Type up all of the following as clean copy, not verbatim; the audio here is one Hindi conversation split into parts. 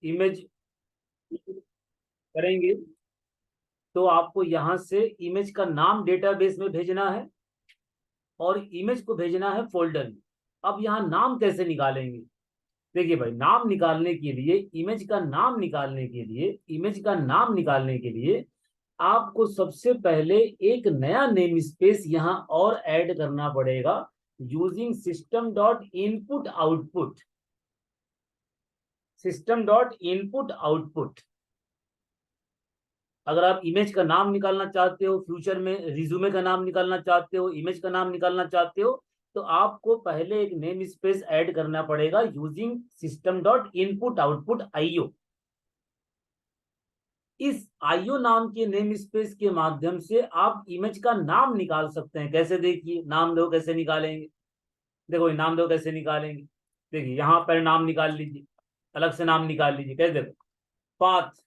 इमेज करेंगे तो आपको यहां से इमेज का नाम डेटाबेस में भेजना है और इमेज को भेजना है फोल्डर में। अब यहाँ नाम कैसे निकालेंगे? देखिए भाई, नाम निकालने के लिए, इमेज का नाम निकालने के लिए, इमेज का नाम निकालने के लिए आपको सबसे पहले एक नया नेम स्पेस यहां और ऐड करना पड़ेगा using system dot input output. System dot input output. अगर आप इमेज का नाम निकालना चाहते हो, फ्यूचर में रिज्यूमे का नाम निकालना चाहते हो, इमेज का नाम निकालना चाहते हो, तो आपको पहले एक नेम स्पेस ऐड करना पड़ेगा using system dot input output IO. इस आईओ नाम के नेम स्पेस के माध्यम से आप इमेज का नाम निकाल सकते हैं। कैसे? देखिए, नाम दो कैसे निकालेंगे। देखो नाम दो कैसे निकालेंगे। देखिए यहां पर नाम निकाल लीजिए, अलग से नाम निकाल लीजिए। कैसे? देखो, path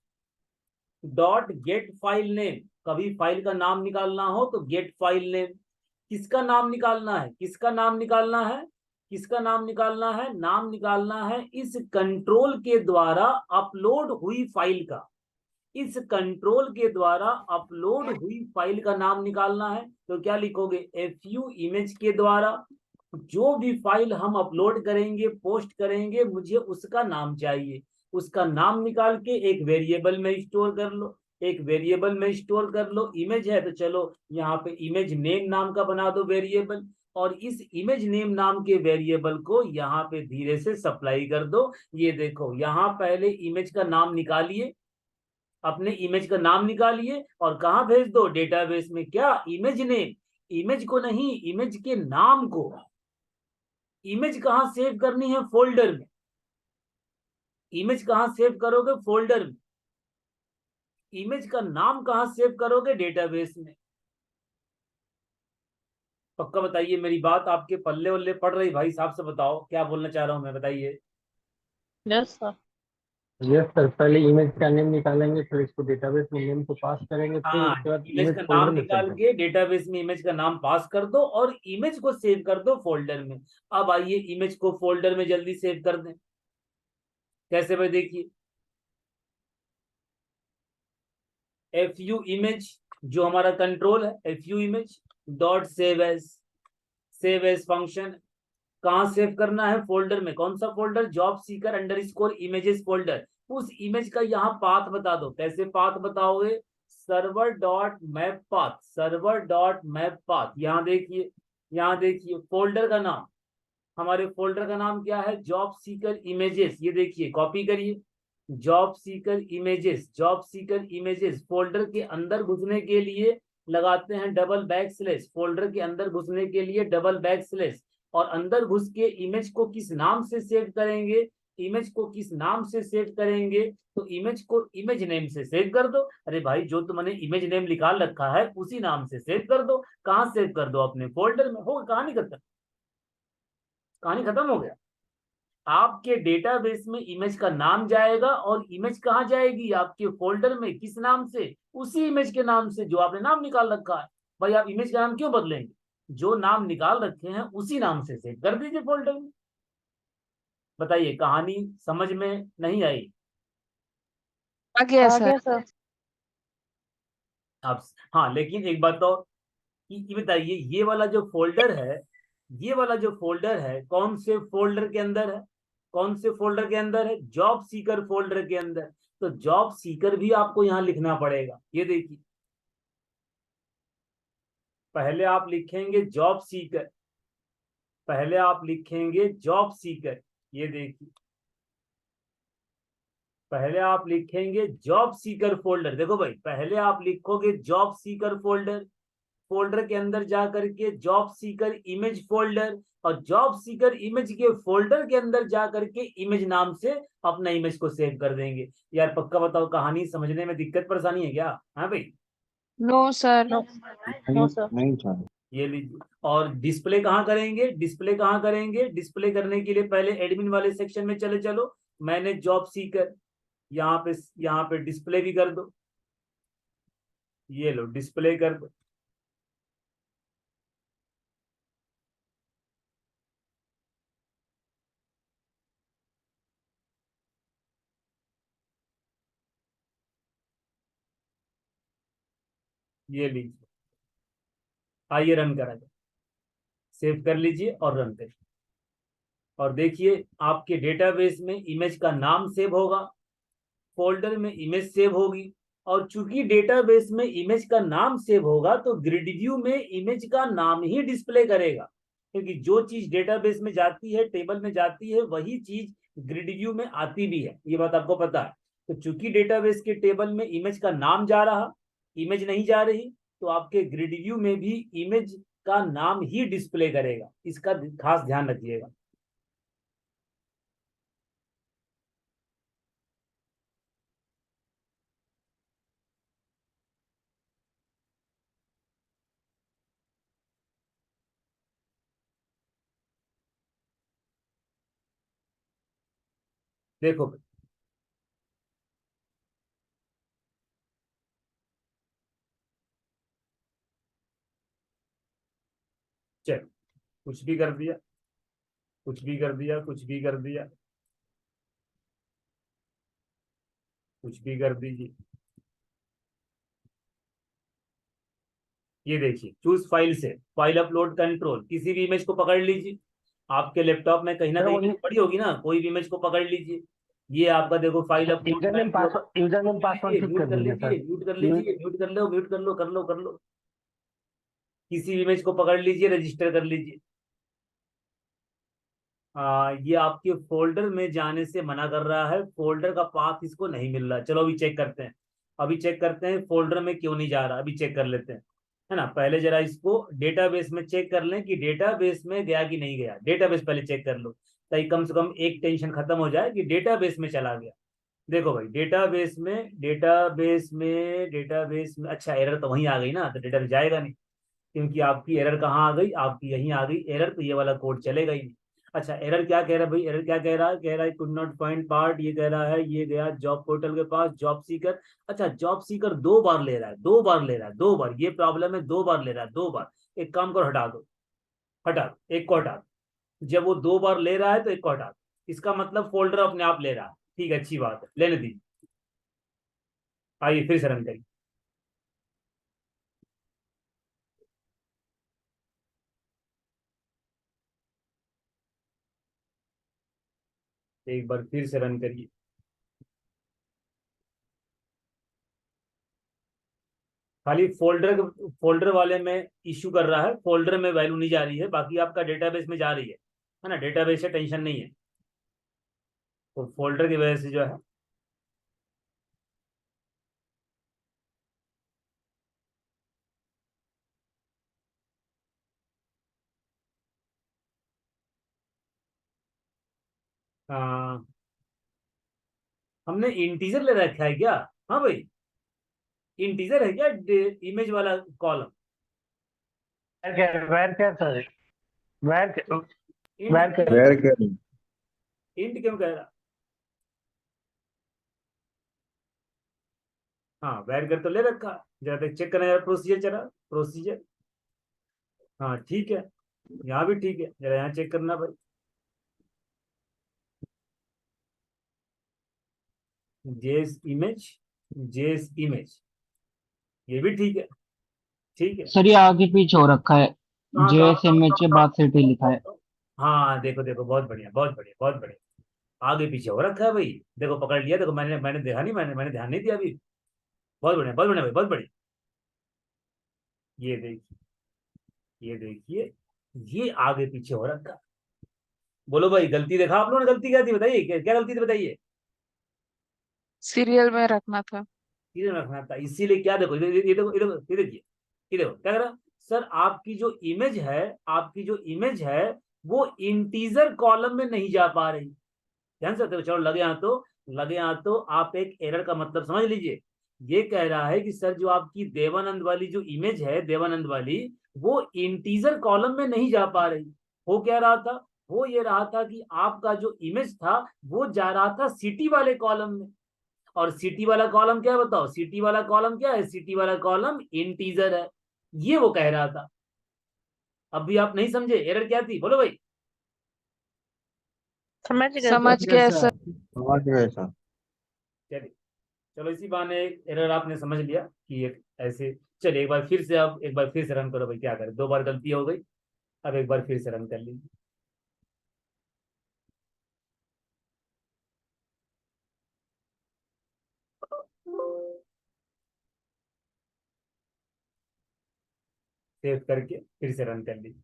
dot gate file name. कभी फाइल का नाम निकालना हो तो गेट फाइल नेम। किसका नाम निकालना है? किसका नाम निकालना है? किसका नाम निकालना है? नाम निकालना है इस कंट्रोल के द्वारा अपलोड हुई फाइल का। इस कंट्रोल के द्वारा अपलोड हुई फाइल का नाम निकालना है। तो क्या लिखोगे? एफयू इमेज के द्वारा जो भी फाइल हम अपलोड करेंगे, पोस्ट करेंगे, मुझे उसका नाम चाहिए। उसका नाम निकाल के एक वेरिएबल में स्टोर कर लो। एक वेरिएबल में स्टोर कर लो। इमेज है तो चलो यहाँ पे इमेज नेम नाम का बना दो वेरिएबल, और इस इमेज नेम नाम के वेरिएबल को यहाँ पे धीरे से सप्लाई कर दो। ये देखो, यहाँ पहले इमेज का नाम निकालिए, अपने इमेज का नाम निकालिए और कहाँ भेज दो? डेटाबेस में। क्या? Image name. इमेज को नहीं, इमेज के नाम को। इमेज कहाँ सेव करनी है? फोल्डर में। इमेज कहाँ सेव करोगे? फोल्डर में। इमेज का नाम कहाँ सेव करोगे? डेटाबेस में। पक्का बताइए, मेरी बात आपके पल्ले वल्ले पड़ रही? भाई साहब से बताओ क्या बोलना चाह रहा हूं मैं, बताइए। Yes sir. यस सर, पहले इमेज का नेम निकालेंगे, फिर इसको डेटाबेस में नेम को पास करेंगे, फिर हाँ, उसके बाद इमेज इमेज का फोल्डर नाम में सेव निकाल करेंगे। के डेटाबेस में इमेज का नाम पास कर दो और इमेज को सेव कर दो फोल्डर में। अब आइए इमेज को फोल्डर में जल्दी सेव कर दें। कैसे भाई? देखिए, एफ यू इमेज जो हमारा कंट्रोल है, F U image dot save as. Save as function कहाँ सेव करना है? फोल्डर में। कौन सा folder? Job seeker underscore images folder. उस इमेज का यहाँ पाथ बता दो। कैसे पाथ बताओगे? Server dot map path. Server dot map path. यहाँ देखिए, यहाँ देखिए फोल्डर का नाम, हमारे फोल्डर का नाम क्या है? Job seeker images. ये देखिए, कॉपी करिए, job seeker images. Job seeker images folder के अंदर घुसने के लिए लगाते हैं डबल बैक स्लैश। फोल्डर के अंदर घुसने के लिए डबल बैक स्लैश, और अंदर घुस के इमेज को किस नाम से सेव करेंगे? इमेज को किस नाम से सेव करेंगे? तो इमेज को इमेज नेम से सेव कर दो। अरे भाई, जो तुमने इमेज नेम निकाल रखा है उसी नाम से सेव कर दो। कहाँ सेव कर दो? अपने फोल्डर में। हो, कहानी खत्म। कहानी खत्म हो गया। आपके डेटाबेस में इमेज का नाम जाएगा और इमेज कहाँ जाएगी? आपके फोल्डर में। किस नाम से? उसी इमेज के नाम से जो आपने नाम निकाल रखा है। भाई आप इमेज का नाम क्यों बदलेंगे? जो नाम निकाल रखे हैं उसी नाम से सेव कर दीजिए फोल्डर में। बताइए, कहानी समझ में नहीं आई? आ गया आ सर। गया सर। आप, हाँ, लेकिन एक बात और कि ये बताइए, ये वाला जो फोल्डर है, ये वाला जो फोल्डर है कौन से फोल्डर के अंदर है? कौन से फोल्डर के अंदर है? जॉब सीकर फोल्डर के अंदर। तो जॉब सीकर भी आपको यहां लिखना पड़ेगा। ये देखिए, पहले आप लिखेंगे जॉब सीकर। पहले आप लिखेंगे जॉब सीकर। ये देखिए, पहले आप लिखेंगे जॉब सीकर फोल्डर। देखो भाई, पहले आप लिखोगे जॉब सीकर फोल्डर। फोल्डर के अंदर जा करके जॉब सीकर इमेज फोल्डर, और जॉब सीकर इमेज के फोल्डर के अंदर जा करके इमेज नाम से अपना इमेज को सेव कर देंगे। यार पक्का बताओ, कहानी समझने में दिक्कत परेशानी है क्या? हाँ भाई। No sir. No. No sir. नहीं सर। ये लीजिए। और डिस्प्ले कहाँ करेंगे? डिस्प्ले कहाँ करेंगे? डिस्प्ले करने के लिए पहले एडमिन वाले सेक्शन में चले चलो। मैंने जॉब सीकर, यहाँ पे, यहाँ पे डिस्प्ले भी कर दो। ये लो, डिस्प्ले कर दो। ये लीजिए, आइए रन करा जाए, सेव कर लीजिए और रन करिए। और देखिए आपके डेटाबेस में इमेज का नाम सेव होगा, फोल्डर में इमेज सेव होगी, और चूंकि डेटाबेस में इमेज का नाम सेव होगा तो ग्रिड व्यू में इमेज का नाम ही डिस्प्ले करेगा, क्योंकि जो चीज डेटाबेस में जाती है, टेबल में जाती है, वही चीज ग्रिड व्यू में आती भी है, ये बात आपको पता है। तो चूंकि डेटाबेस के टेबल में इमेज का नाम जा रहा, इमेज नहीं जा रही, तो आपके ग्रिड व्यू में भी इमेज का नाम ही डिस्प्ले करेगा, इसका खास ध्यान रखिएगा। देखो चलो, कुछ भी कर दिया, कुछ भी कर दिया, कुछ भी कर दिया, कुछ भी कर दीजिए। ये देखिए, चूज फाइल से फाइल अपलोड कंट्रोल, किसी भी इमेज को पकड़ लीजिए, आपके लैपटॉप में कहीं ना सर, वो कहीं पड़ी होगी ना, कोई भी इमेज को पकड़ लीजिए। ये आपका देखो file upload control, user name password ठीक म्यूट कर कर दीजिए लीजिए, सर। म्यूट कर लीजिए, म्यूट कर लो, म्यूट कर लो, कर लो, कर लो। किसी भी इमेज को पकड़ लीजिए, रजिस्टर कर लीजिए। ये आपके फोल्डर में जाने से मना कर रहा है, फोल्डर का पाथ इसको नहीं मिल रहा। चलो अभी चेक करते हैं, अभी चेक करते हैं फोल्डर में क्यों नहीं जा रहा, अभी चेक कर लेते हैं, है ना। पहले जरा इसको डेटाबेस में चेक कर लें कि डेटाबेस में गया कि नहीं गया, डेटाबेस पहले चेक कर लो, ताकि कम से कम एक टेंशन खत्म हो जाए कि डेटाबेस में चला गया। देखो भाई, डेटाबेस में अच्छा एरर तो वहीं आ गई ना, तो डेटा जाएगा नहीं, क्योंकि आपकी एरर कहाँ आ गई, आपकी यहीं आ गई एरर, तो ये वाला कोड चलेगा ही नहीं। अच्छा एरर क्या कह रहा है भाई, एरर क्या कह रहा है कुड नॉट फाइंड पार्ट, ये कह रहा है ये गया जॉब पोर्टल के पास, जॉब सीकर। अच्छा जॉब सीकर 2 बार ले रहा है, 2 बार ले रहा है, 2 बार, ये प्रॉब्लम है, 2 बार ले रहा है, 2 बार। एक काम करो, हटा दो, हटा दो, एक को हटा दो। जब वो 2 बार ले रहा है तो एक को हटा दो, इसका मतलब फोल्डर अपने आप ले रहा है, ठीक है, अच्छी बात है, लेने दीजिए। आइए फिर से रन करिए, एक बार फिर से रन करिए। खाली फोल्डर वाले में इश्यू कर रहा है, फोल्डर में वैल्यू नहीं जा रही है, बाकी आपका डेटाबेस में जा रही है ना, डेटाबेस से टेंशन नहीं है, तो फोल्डर की वजह से जो है। आ, हमने इंटीजर ले रखा है क्या? हाँ भाई, इंटीजर है क्या इमेज वाला कॉलम? वैर क्या सर? वैर इंट वैर क्या? वेर कर इंट क्यों कह रहा? हाँ वैर कर तो ले रखा, जरा तक चेक करना यार, प्रोसीजर चला, प्रोसीजर, हाँ ठीक है, यहाँ भी ठीक है, जरा यहाँ चेक करना भाई, जेएस इमेज, जेएस इमेज, ये भी ठीक है, ठीक है। सर ये आगे पीछे हो रखा है। कहाँ कहाँ कहाँ JSMH कहाँ बाद सिटी लिखा है। कहाँ? हाँ देखो देखो, बहुत बढ़िया, बहुत बढ़िया, बहुत बढ़िया, आगे पीछे हो रखा है भाई, देखो पकड़ लिया, देखो मैंने मैंने देखा नहीं, मैंने ध्यान नहीं दिया अभी। बहुत बढ़िया, बहुत बढ़िया भाई, बहुत बढ़िया। ये देखिए, ये देखिए, ये आगे पीछे हो रखा है। बोलो भाई, गलती देखा आप लोगों ने, गलती क्या थी बताइए, क्या गलती थी बताइए? सीरियल में रखना था। चीजें रखना था, इसीलिए क्या, देखो ये देखो, ये देखो, ये देखिए, ये देखो क्या कर रहा सर, आपकी जो इमेज है, आपकी जो इमेज है, वो इंटीजर कॉलम में नहीं जा पा रही। ध्यान से देखो, चलो लगे यहाँ तो, लगे यहाँ तो आप एक एरर का मतलब समझ लीजिए। ये कह रहा है कि सर जो आपकी देवानंद वाली जो इमेज है, देवानंद वाली, वो इंटीजर कॉलम में नहीं जा पा रही। हो क्या रहा था, वो ये रहा था कि आपका जो इमेज था वो जा रहा था सिटी वाले कॉलम में, और सिटी वाला कॉलम क्या है बताओ, सिटी वाला कॉलम क्या है, सिटी वाला कॉलम इंटीजर है, ये वो कह रहा था। अब भी आप नहीं समझे एरर क्या थी, बोलो भाई। समझ गया सर। समझ गए सर। चलिए, चलो इसी बहाने एरर आपने समझ लिया कि एक ऐसे चलिए एक बार फिर से, अब एक बार फिर से रन करो भाई, क्या करें, 2 बार गलती हो गई, अब एक बार फिर से रन कर लीजिए। सेव करके फिर से रन कर लीजिए।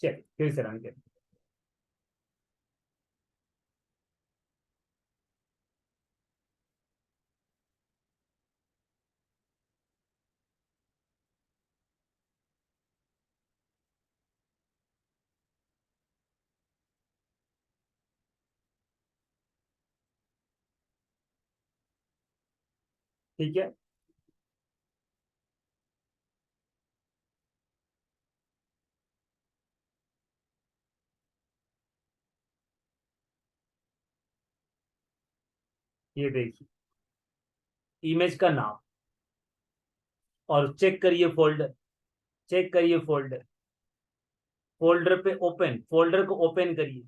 चलिए फिर से रन कर, ठीक है। ये देखिए इमेज का नाम, और चेक करिए फोल्डर, चेक करिए फोल्डर, फोल्डर पे ओपन, फोल्डर को ओपन करिए,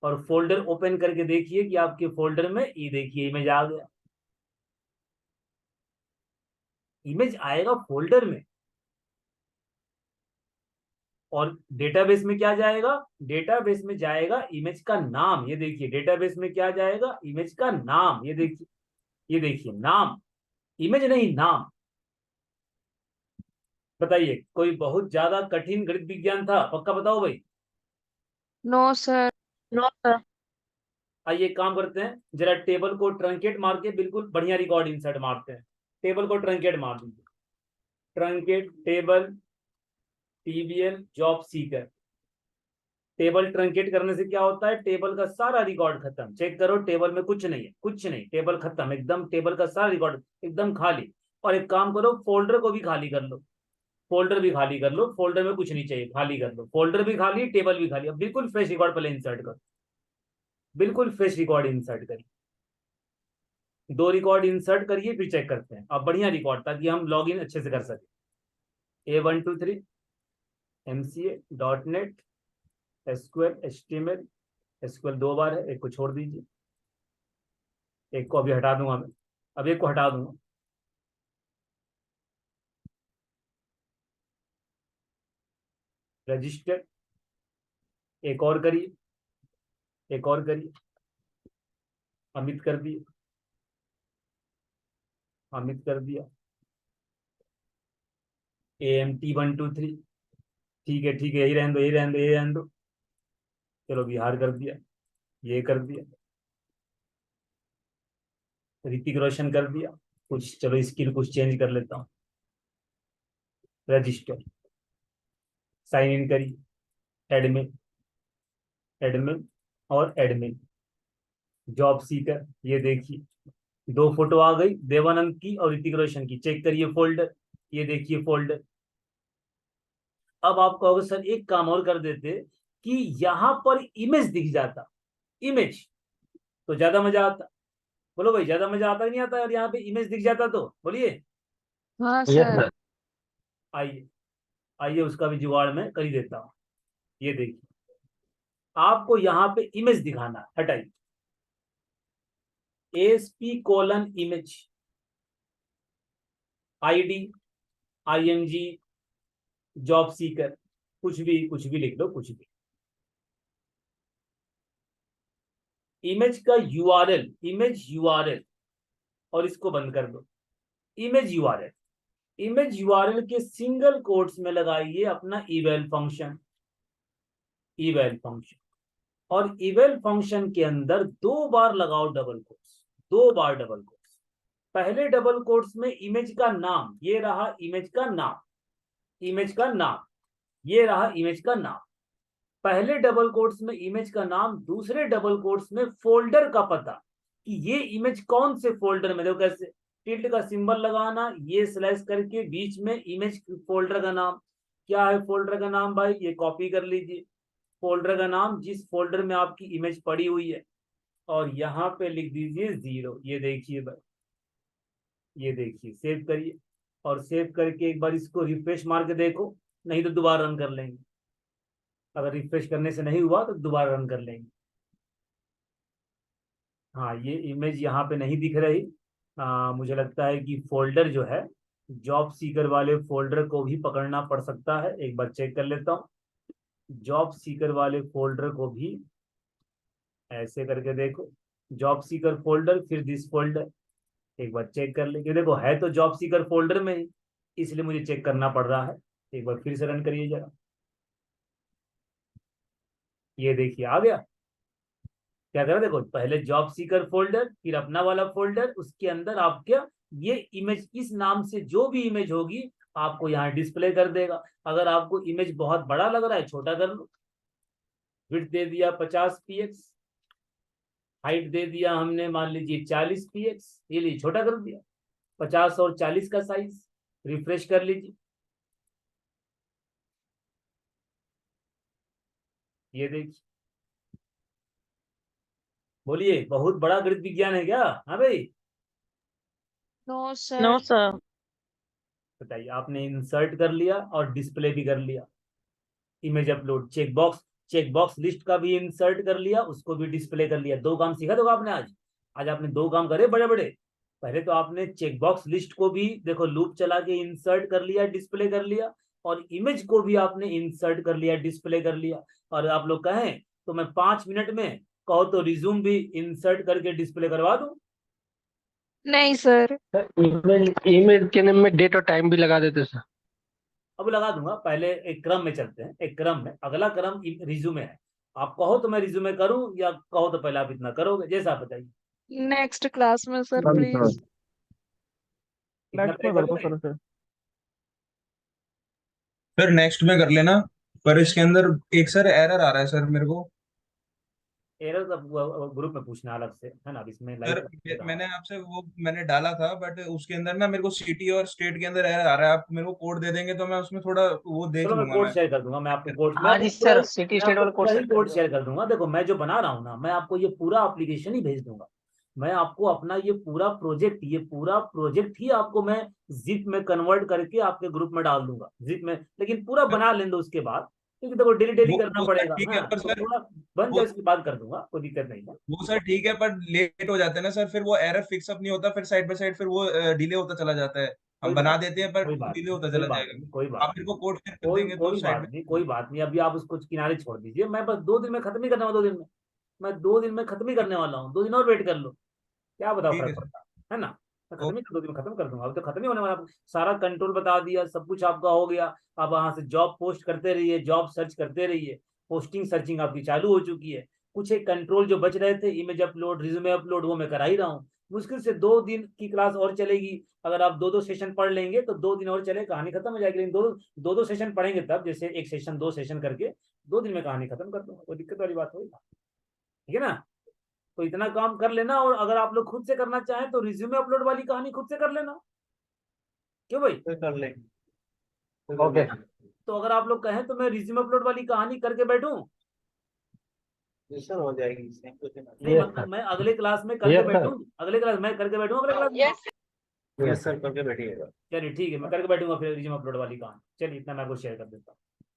और फोल्डर ओपन करके देखिए कि आपके फोल्डर में ये देखिए इमेज आ गया, इमेज आएगा फोल्डर में। और डेटाबेस में क्या जाएगा, डेटाबेस में जाएगा इमेज का नाम, ये देखिए डेटाबेस में क्या जाएगा, इमेज का नाम, ये देखिए, ये देखिए नाम, इमेज नहीं नाम। बताइए कोई बहुत ज्यादा कठिन गणित विज्ञान था, पक्का बताओ भाई। No sir. No sir. आइए एक काम करते हैं, जरा टेबल को ट्रंकेट मार के बिल्कुल बढ़िया रिकॉर्ड इंसर्ट मारते हैं। टेबल को ट्रंकेट मार दीजिए, truncate table TBL job seeker. Table truncate करने से क्या होता है, टेबल का सारा रिकॉर्ड खत्म, चेक करो टेबल में कुछ नहीं है, कुछ नहीं, टेबल खत्म एकदम, टेबल का सारा रिकॉर्ड एकदम खाली। और एक काम करो, फोल्डर को भी खाली कर लो, फोल्डर भी खाली कर लो, फोल्डर में कुछ नहीं चाहिए, खाली कर लो, फोल्डर भी खाली, टेबल भी खाली। अब बिल्कुल फ्रेश रिकॉर्ड पहले इंसर्ट करो, बिल्कुल फ्रेश रिकॉर्ड इंसर्ट करिए, 2 रिकॉर्ड इंसर्ट करिए, फिर चेक करते हैं। अब बढ़िया रिकॉर्ड, ताकि हम लॉगिन अच्छे से कर सके। A123 MCA.NET SQL HTML, SQL 2 बार है, एक को छोड़ दीजिए, एक को अभी हटा दूंगा मैं, अब एक को हटा दूंगा। रजिस्टर, एक और करिए, एक और करिए, अमित कर दिए, अमित कर दिया। AMT123, ठीक है ठीक है, यही रहने दो, यही रहने दो, यही रहने दो। चलो बिहार कर दिया, ये कर दिया, ऋतिक रोशन कर दिया। कुछ चलो स्किल कुछ चेंज कर लेता हूँ। रजिस्टर, साइन इन करिए, एडमिन, एडमिन और एडमिन, जॉब सीकर। ये देखिए 2 फोटो आ गई, देवानंद की और ऋतिक रोशन की, चेक करिए फोल्डर, ये देखिए फोल्डर। अब आप कहोगे सर एक काम और कर देते कि यहां पर इमेज दिख जाता, इमेज, तो ज्यादा मजा आता। बोलो भाई ज्यादा मजा आता नहीं आता, और यहाँ पे इमेज दिख जाता तो बोलिए। हाँ यस सर। सर। आइए, आइए उसका भी जुगाड़ में कर ही देता हूँ। ये देखिए आपको यहाँ पे इमेज दिखाना है, हटाइए, ASP:इमेज, ID, IMG, जॉब सीकर, कुछ भी लिख लो, कुछ भी। इमेज का URL, इमेज URL, और इसको बंद कर दो। इमेज URL, इमेज URL के सिंगल कोट्स में लगाइए अपना इवेल फंक्शन, इवेल फंक्शन, और इवेल फंक्शन के अंदर 2 बार लगाओ डबल कोट्स, 2 बार डबल कोट्स। पहले डबल कोट्स में इमेज का नाम, ये रहा इमेज का नाम, इमेज का नाम, ये रहा इमेज का नाम, पहले डबल कोट्स में इमेज का नाम, दूसरे डबल कोट्स में फोल्डर का पता, कि ये इमेज कौन से फोल्डर में, देखो कैसे टिल्ड का सिंबल लगाना, ये स्लैश करके बीच में इमेज फोल्डर का नाम। क्या है फोल्डर का नाम भाई, ये कॉपी कर लीजिए, फोल्डर का नाम जिस फोल्डर में आपकी इमेज पड़ी हुई है, और यहाँ पे लिख दीजिए 0। ये देखिए भाई, ये देखिए, सेव करिए, और सेव करके एक बार इसको रिफ्रेश मार के देखो, नहीं तो दोबारा रन कर लेंगे। अगर रिफ्रेश करने से नहीं हुआ तो दोबारा रन कर लेंगे। हाँ, ये इमेज यहाँ पे नहीं दिख रही। मुझे लगता है कि फोल्डर जो है, जॉब सीकर वाले फोल्डर को भी पकड़ना पड़ सकता है। एक बार चेक कर लेता हूँ, जॉब सीकर वाले फोल्डर को भी ऐसे करके देखो, जॉब सीकर फोल्डर फिर दिस फोल्डर, एक बार चेक कर ले। क्योंकि देखो है तो जॉब सीकर फोल्डर में ही, इसलिए मुझे चेक करना पड़ रहा है। एक बार फिर से रन करिए जरा, ये देखिए आ गया। क्या करा, देखो पहले जॉब सीकर फोल्डर, फिर अपना वाला फोल्डर, उसके अंदर आपके ये इमेज, इस नाम से जो भी इमेज होगी आपको यहाँ डिस्प्ले कर देगा। अगर आपको इमेज बहुत बड़ा लग रहा है, छोटा कर लो। विड्थ दे दिया 50 px, हाइट दे दिया हमने मान लीजिए 40 px, ये लिए छोटा कर दिया। 50 और 40 का साइज, रिफ्रेश कर लीजिए, ये देखिए। बोलिए, बहुत बड़ा गणित विज्ञान है क्या? हाँ भाई, नो सर। No sir. बताइए। आपने इंसर्ट कर लिया और डिस्प्ले भी कर लिया, image upload, check box list का भी इंसर्ट कर लिया, उसको भी डिस्प्ले कर लिया। 2 काम सीखा देखो आपने आज। आज आपने 2 काम करे बड़े बड़े। पहले तो आपने चेक बॉक्स लिस्ट को भी देखो लूप चला के इंसर्ट कर लिया, डिस्प्ले कर लिया, और इमेज को भी आपने इंसर्ट कर लिया, डिस्प्ले कर लिया। और आप लोग कहें तो मैं 5 मिनट में, कहो तो रिज्यूम भी इंसर्ट करके डिस्प्ले करवा दूं। नहीं सर। ईमेल ईमेल के नाम में डेट और टाइम भी लगा देते सर। अब लगा दूंगा। पहले एक क्रम में चलते हैं, एक क्रम में, अगला क्रम रिज्यूमे है। आप कहो तो मैं रिज्यूमे करूं, या कहो तो पहले आप इतना करोगे, जैसा आप बताइए। नेक्स्ट क्लास में सर सर, प्लीज। इतना नेक्स्ट तय में कर कर दो लें? सर। सर नेक्स्ट में कर लेना। पर इसके अंदर एक सर एरर आ रहा है सर मेरे को। एरर तो ग्रुप में पूछना अलग से है ना, अब इसमें सर लाइव मैंने आपसे वो मैंने डाला था, बट उसके अंदर ना मेरे को सिटी और स्टेट के अंदर एरर आ रहा है। आप मेरे को कोड दे देंगे तो मैं उसमें थोड़ा वो देख चलो मैं लूंगा कोड मैं। शेयर कर दूंगा, मैं आपको कोड, हाँ जी सर, सिटी स्टेट वाला कोड पूरा ही सेट कर कोड दो। शेयर कर दूंगा। देखो मैं जो बना रहा हूँ ना, मैं आपको ये पूरा एप्लीकेशन ही भेज दूंगा। मैं आपको अपना ये पूरा प्रोजेक्ट ही आपको मैं जिप में कन्वर्ट करके आपके ग्रुप में डाल दूंगा, जिप में। लेकिन पूरा बना लें दो उसके बाद, क्योंकि देखो डेली डेली करना वो सर पड़ेगा ठीक ना, है, पर तो सर पूरा बन वो जाए उसके बाद कर दूंगा, कोई दिक्कत नहीं है। वो सर ठीक है, पर लेट हो जाता है ना सर, फिर वो एरर फिक्स अप नहीं होता, फिर साइड बाय साइड फिर वो डिले होता चला जाता है। कोई हम बना बात देते हैं पर कोई वो बात डिले होता कोई चला बात जाएगा। नहीं, कोई आप बात मेरे नहीं, को कोड शेयर कर देंगे तो साइड में। कोई बात नहीं। अभी आप उसको किनारे छोड़ दीजिए, मैं बस 2 दिन में खत्म ही करने वाला, 2 दिन में। मैं 2 दिन में खत्म ही करने वाला हूँ, 2 दिन और वेट कर लो, क्या बताओ ठीक है फर्क सर। पड़ता है ना। मैं खत्म ही ओके। 2 दिन में खत्म कर दूंगा, अभी तो खत्म ही होने वाला। सारा कंट्रोल बता दिया, सब कुछ आपका हो गया। आप वहां से जॉब पोस्ट करते रहिए, जॉब सर्च करते रहिए, पोस्टिंग सर्चिंग आपकी चालू हो चुकी है। कुछ एक कंट्रोल जो बच रहे थे, इमेज अपलोड, रिज्यूमे अपलोड, वो मैं करा ही रहा हूँ। मुश्किल से 2 दिन की क्लास और चलेगी। अगर आप 2-2 सेशन पढ़ लेंगे तो 2 दिन और चले, कहानी खत्म हो जाएगी। लेकिन 2-2 सेशन पढ़ेंगे तब, जैसे एक सेशन 2 सेशन करके 2 दिन में कहानी खत्म कर दूंगा, कोई दिक्कत वाली बात होगी, ठीक है ना। तो इतना काम कर लेना, और अगर आप लोग खुद से करना चाहें तो रिज्यूमे अपलोड वाली कहानी खुद से कर लेना। क्यों भाई? कर लेंगे। ओके। तो अगर आप लोग कहें तो मैं रिज्यूमे अपलोड वाली कहानी करके बैठूं? सर हो जाएगी। नहीं मतलब मैं अगले क्लास में करके यस सर। बैठूं, अगले क्लास में करके बैठूं, अगले क्लास में। यस सर, करके बैठिएगा। चलिए ठीक है, मैं करके बैठूंगा फिर रिज्यूमे अपलोड वाली कहानी। चलिए इतना मैं आपको शेयर कर देता हूँ।